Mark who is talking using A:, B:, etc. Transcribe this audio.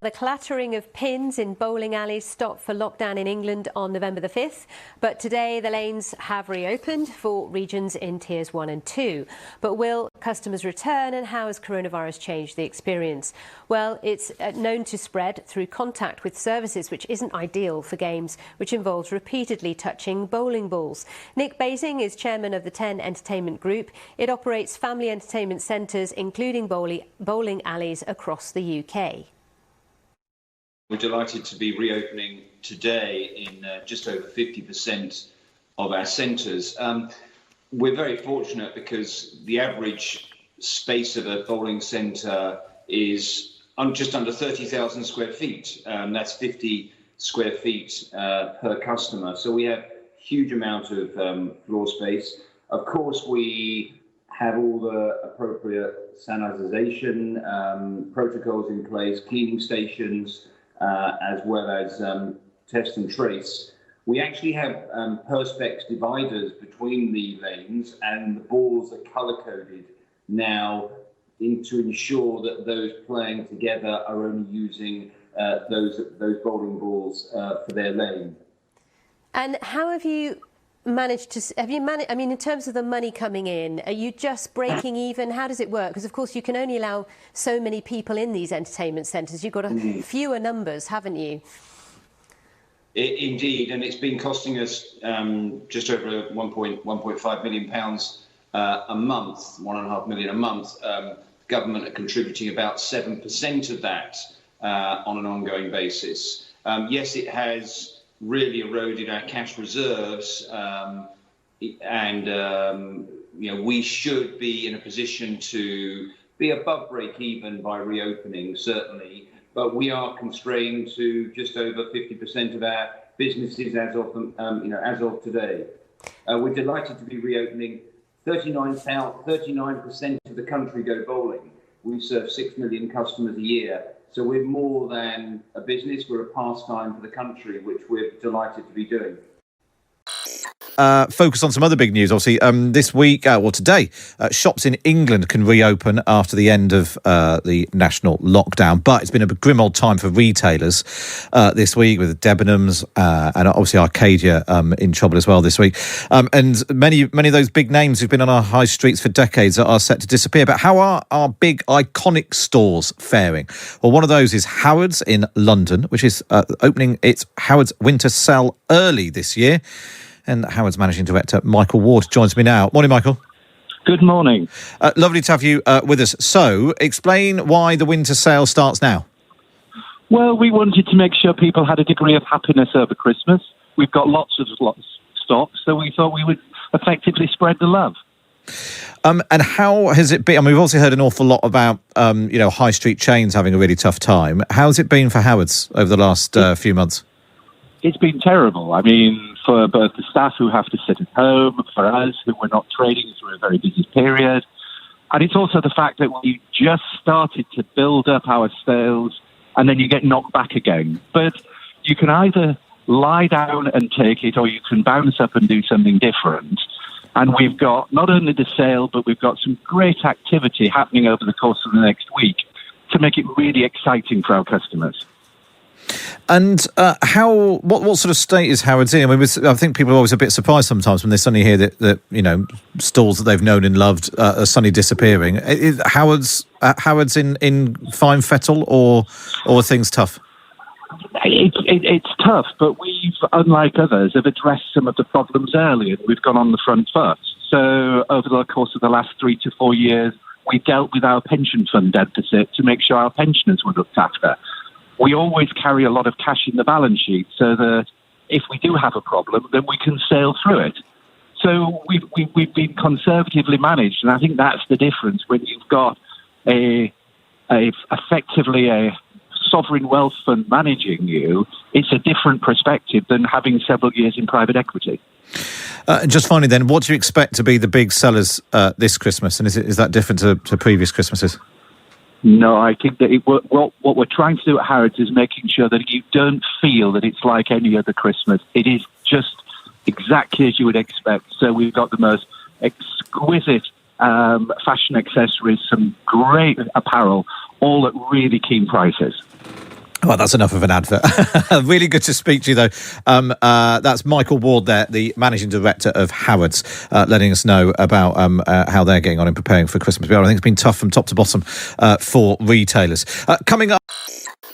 A: The clattering of pins in bowling alleys stopped for lockdown in England on November the 5th, but today the lanes have reopened for regions in Tiers 1 and 2. But will customers return, and how has coronavirus changed the experience? Well, it's known to spread through contact with surfaces, which isn't ideal for games which involves repeatedly touching bowling balls. Nick Basing is chairman of the 10 Entertainment Group. It operates family entertainment centres, including bowling alleys across the UK.
B: We're delighted to be reopening today in just over 50% of our centres. We're very fortunate because the average space of a bowling centre is just under 30,000 square feet. That's 50 square feet per customer. So we have a huge amount of floor space. Of course, we have all the appropriate sanitisation protocols in place, cleaning stations, as well as test and trace. We actually have perspex dividers between the lanes, and the balls are colour-coded now to ensure that those playing together are only using those bowling balls for their lane. And
A: how have you managed to, I mean, in terms of the money coming in, are you just breaking even? How does it work? Because, of course, you can only allow so many people in these entertainment centres. You've got fewer numbers, haven't you?
B: Indeed, and it's been costing us just over £1.5 million a month, £1.5 million a month. Government are contributing about 7% of that on an ongoing basis. Yes, it has really eroded our cash reserves, and we should be in a position to be above break even by reopening, certainly, but we are constrained to just over 50% of our businesses as of today. We're delighted to be reopening. 39% of the country go bowling. We serve 6 million customers a year. So we're more than a business, we're a pastime for the country, which we're delighted to be doing.
C: Focus on some other big news, obviously. This week, today, shops in England can reopen after the end of the national lockdown. But it's been a grim old time for retailers this week, with Debenhams and obviously Arcadia in trouble as well this week. And many of those big names who've been on our high streets for decades are set to disappear. But how are our big iconic stores faring? Well, one of those is Harrods in London, which is opening its Harrods winter sale early this year. And Harrods Managing Director Michael Ward joins me now. Morning, Michael.
D: Good morning.
C: Lovely to have you with us. So, explain why the winter sale starts now.
D: Well, we wanted to make sure people had a degree of happiness over Christmas. We've got lots of stock, so we thought we would effectively spread the love.
C: And how has it been? I mean, we've also heard an awful lot about, high street chains having a really tough time. How's it been for Harrods over the last few months?
D: It's been terrible. I mean, for both the staff who have to sit at home, for us who were not trading through a very busy period. And it's also the fact that we just started to build up our sales and then you get knocked back again. But you can either lie down and take it, or you can bounce up and do something different. And we've got not only the sale, but we've got some great activity happening over the course of the next week to make it really exciting for our customers.
C: And what sort of state is Harrods in? I mean, I think people are always a bit surprised sometimes when they suddenly hear that stalls that they've known and loved are suddenly disappearing. Is Harrods in fine fettle, or are things tough?
D: It's tough, but we've, unlike others, have addressed some of the problems early, and we've gone on the front foot. So over the course of the last 3 to 4 years, we dealt with our pension fund deficit to make sure our pensioners were looked after. We always carry a lot of cash in the balance sheet so that if we do have a problem, then we can sail through it. So we've been conservatively managed, and I think that's the difference when you've got effectively a sovereign wealth fund managing you. It's a different perspective than having several years in private equity.
C: Just finally then, what do you expect to be the big sellers this Christmas, and is that different to previous Christmases?
D: No, I think that what we're trying to do at Harrods is making sure that you don't feel that it's like any other Christmas. It is just exactly as you would expect. So we've got the most exquisite fashion accessories, some great apparel, all at really keen prices.
C: Well, that's enough of an advert. Really good to speak to you, though. That's Michael Ward there, the Managing Director of Harrods, letting us know about how they're getting on in preparing for Christmas. I think it's been tough from top to bottom for retailers. Coming up...